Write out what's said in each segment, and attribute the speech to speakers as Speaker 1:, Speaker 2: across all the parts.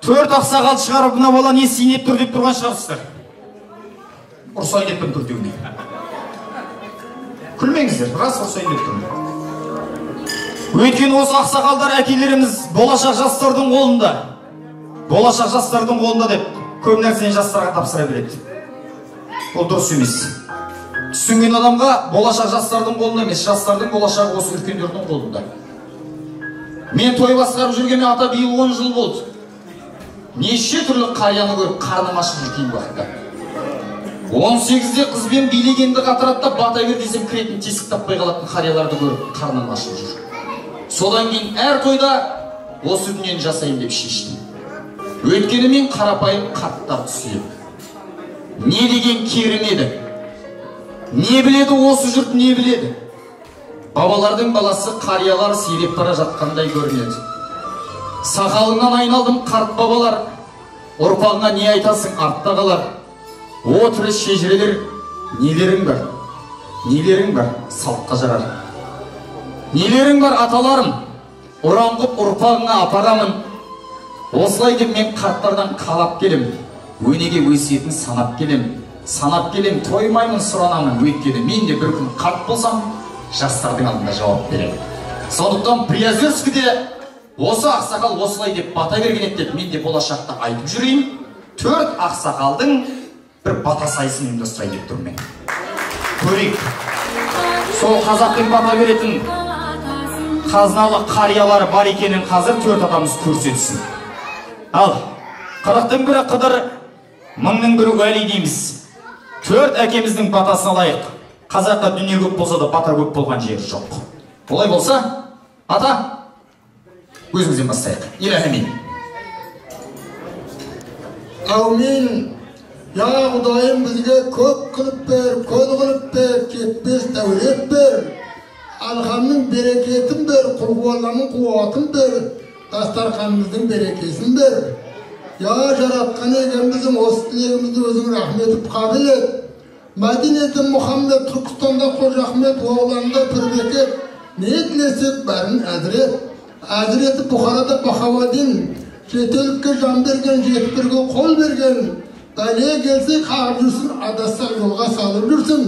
Speaker 1: 4 ақсақал шығарып, мына бала не синеп тұр деп тұрған шығарсыздар. Ұрсайын деп тұрмын күлтегіне. Күлмеңіздер, рас ұрсайын деп тұрмын. Өйткені осы ақсақалдар әкелеріміз болашақ жастардың қолында. Болашақ жастардың қолында деп көп нәрсені жастарға тапсыра береді. Ол дұрыс емес. Түсінген адамға болашақ жастардың қолында емес, жастардың болашағы осы үлкендердің қолында. Мен той басқарып жүргеніме ата биыл 10 жыл болды. Неше түрлі қарияны көріп қарным ашып жүрген уақытта. 18-де қызбен билегенді қатыратта бата бер десем кіретін тесік таппай қалатын қарияларды көріп қарным ашып жүр. Содан кейін әр тойда осы дүниені жасайын деп шештім. Өйткені мен қарапайым қарттарды сүйем. Не деген керім еді? Не біледі осы жұрт, не біледі? Бабалардың баласы қариялар сиреп бара жатқандай көрінеді. Сақалыңнан айналдым қарт бабалар, ұрпағыңа не айтасың артта қалар. О тірі шежірелер, нелерің бар? Нелерің бар? Салтқа жарар. Нелерің бар аталарым, ұраңғып ұрпағыңа апарамын. Осылай деп мен қарттардан қалап келем, өнеге өсиетін санап келем. Санап келем, тоймаймын сұранамын, өйткені мен де бір күн қарт болсам, жастардың алдында жауап берем. Сондықтан Приозерскіде осы ақсақал осылай деп бата берген еді деп мен де болашақта айтып жүрейін. 4 ақсақалдың бір бата сайысын ұйымдастырайын деп тұрмын мен. Көрейік. Сол қазақтың бата беретін қазыналы қариялары бар екенін қазір 4 атамыз көрсетсін. Ал, 40-тың бірі Қыдыр, 1000-ның бірі Уәли дейміз. 4 әкеміздің батасын алайық. Қазаққа дүние көп болса да бата көп болған жері жоқ. Олай болса, ата, өзіңізден бастайық. Иләһәмин.
Speaker 2: Әумин. Я Құдайым бізге көп қылып бер, көл қылып бер, кетпес дәулет бер. Алхамның берекетін бер, Құлғуалланың қуатын бер, дастарханымыздың берекесін бер. Я жаратқан егеміздің осы тілегімізді өзің рахметіп қабыл ет. Мәдинеті Мұхаммед, Түркістанда Қожа Ахмет, оғланда Пірбекет, не тілесек бәрін әзірет. Әзіреті Бұхарада Бахауадин, жетелікке жан берген, жетпірге қол берген. Бәле келсе қағып жүрсін, адастақ жолға салып жүрсін.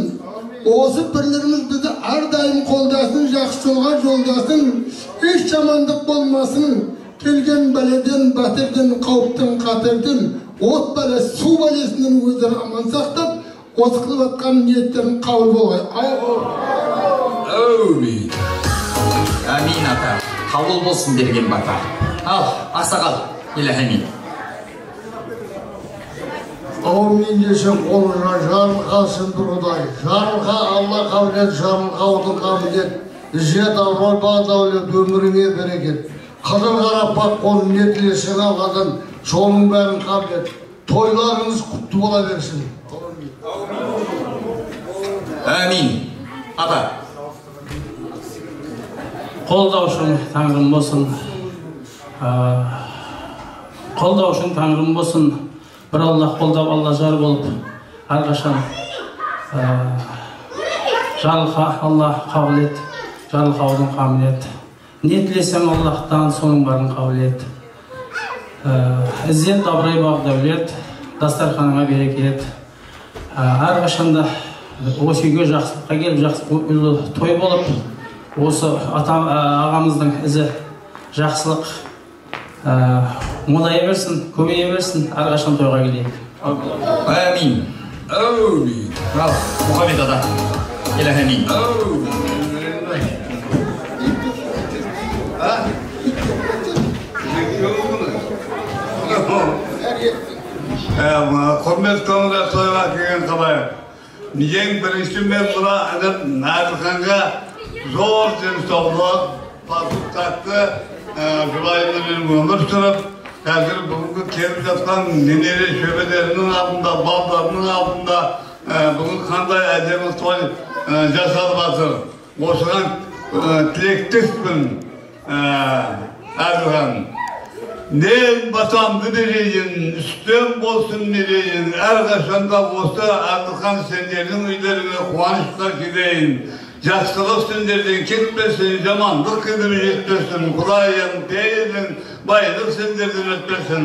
Speaker 2: Осы бірлеріміз бізді әрдайым қолдасын, жақсы жолға жолдасын, еш жамандық болмасын. Келген бәледен, бәтерден, қауіптен, қатерден, от бәле, су бәлесінен өздері аман сақтап, осы қылып атқан ниеттерін қабыл болғай.
Speaker 1: Әумин. Әмин ата. Қабыл болсын берген бата. Ал, ақсақал, Иләһәмин.
Speaker 2: Әумин десем қолыға жарылғасын бір Құдай. Жарылға Алла қабілет, жарылға отын қабілет. Ізет абырой бар дәулет, өміріңе берекет. Қыдыр қарапақ қолын не тілесің алғадан, соның бәрін қабілет. Тойларыңыз құтты бола берсін.
Speaker 1: Әмин. Ата.
Speaker 3: Қолдаушың Тәңірім болсын. Қолдаушың Тәңірім болсын. Бір Аллах қолдап, Алла жар болып, әрқашан жарылға Алла қабілет, жарылғаудың қабілет. Не тілесең Аллахтан, соның барын қабілет. Іззет, абырой, бақ, дәулет, дастарханыңа берекет. Әрқашанда осы үйге жақсылыққа келіп, той болып, осы ағамыздың ізі жақсылық молая берсін, көбейе берсін, әрқашан тойға келейік.
Speaker 1: Әмин. Әумин. Ал, Мұхаммед ата. Иләһәмин.
Speaker 4: Құрмет көңілі тойға келген қалай. Ең бірінші мен бұна Әділханға зор денсаулық, тату-тәтті жұбайымен өмір сүріп, қазір бүгінгі келіп жатқан немере шөбелерінің алдында, балдарының алдында бүгін қандай әдемі той жасалып жатыр. Осыған тілектеспін Әділхан. Нен батамды берейін, үстем болсын берейін, әрқашанда осы Әділхан сендердің үйлеріңе қуанышқа келейін. Жақсылық сендерден кетпесін, жамандық кедім жетпесін, Құдайым пейілін, байлық сендерден өтпесін.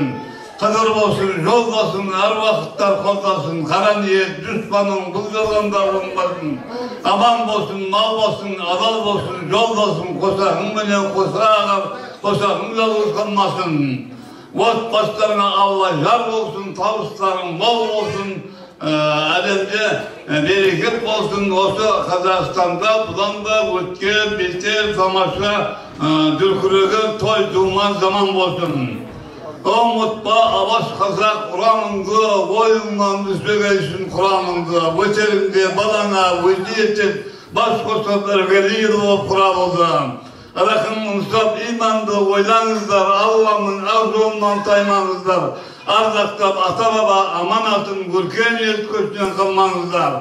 Speaker 4: Kıdır olsun, yol olsun, her vakitler kollasın, kara niyet, düşmanın, bulgalanlar olmasın, aman olsun, mal olsun, adal olsun, yol olsun, kosakın bile kosakın da kıskanmasın. Ot başlarına Allah yar olsun, tavusların bol olsun, ademce bereket olsun. Olsa Kazakistan'da, budan da ötke, biter, tamaşa, dürküregen, toy, duman zaman olsun. O mutba, avaş kazak, Kur'an'ındı, boyundan düşmegeysin Kur'an'ındı, veterinde, balana, veciyetin, baş koşatlar, veliydi o Kur'an oldu. Rakım Musab imandı, oylanızlar, Allah'ın arzuğundan taymanızlar, arzaktan ata baba amanatın gürkeniyet köşküne kalmanızlar.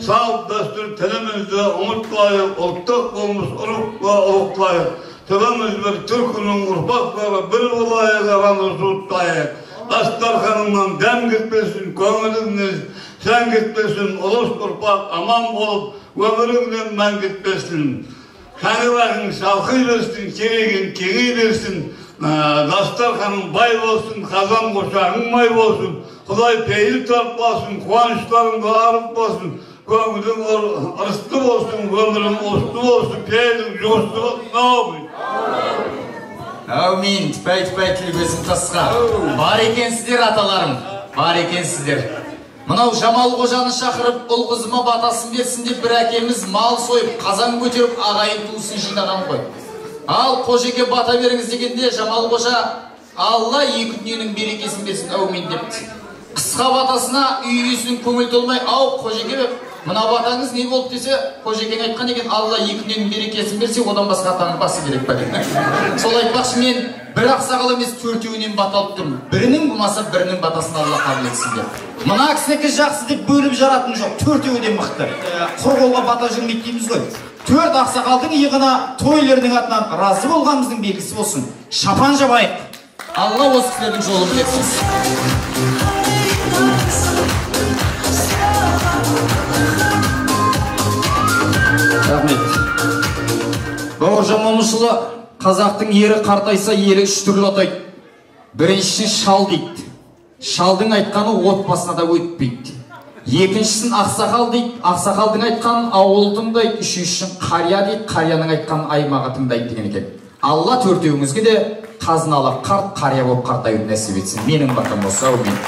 Speaker 4: Sağ dastur telimizde umutlayıp, ortak olmuş urukla uruklayıp, tebemiz bir Türk'ünün urpakları bir olaya karanı tutlayıp, Astarkan'ından dem gitmesin, kömürünüz sen gitmesin, uluş urpak aman olup, ömründen ben gitmesin. Kanıların şalkı versin, keregin kegi versin, Dastarkan'ın bay olsun, kazan koşağın may olsun, Kuday peyil tartlasın, kuvançların da arıp olsun, kömürün ırstı olsun, ömrün ostu olsun, peylin costu olsun, ne yapayım?
Speaker 5: Amin, tüpay tilbezin tasqa. Бар екенсіздер аталарым, бар екенсіздер. Мынау Жамал қожаны шақырып, ұл қызыма батасын берсін деп бір әкеміз мал сойып, қазан көтеріп, ағайын туысын жинаған ғой. Ал қожеке бата беріңіз дегенде Жамал қожа Алла екі дүниенің берекесін берсін, әумин депті. Қысқа батасына үй иесінің көңіл толмай, ау қожеке, мына батаңыз не болып десе, қожекең айтқан екен, Алла екі дүниенің берекесін берсе, одан басқа атаның басы керек па деген. Сол айтпақшы, мен бір ақсақал емес төртеуінен бата алып тұрмын. Бірінің болмаса бірінің батасын Алла қабыл етсін деп.
Speaker 1: Мына кісінікі жақсы деп бөліп жаратын жоқ, төртеуден мықты. Құр қолға бата жүрмейді дейміз ғой. Төрт ақсақалдың иығына тойлердің атынан разы болғанымыздың белгісі болсын. Шапан жабайық.
Speaker 5: Алла осы кісілердің жолын білетсін.
Speaker 1: Рахмет. Бауыржан Момышұлы, қазақтың ері қартайса елі үш түрлі атайды. Біріншісін шал дейді. Шалдың айтқаны отбасына да өтпейді. Екіншісін ақсақал дейді. Ақсақалдың айтқанын ауыл тыңдайды. Үшіншісін қария дейді. Қарияның айтқанын аймағы тыңдайды деген екен. Алла төртеуіңізге де қазыналы қарт қария болып қартаюды нәсіп етсін. Менің батам осы, әумин.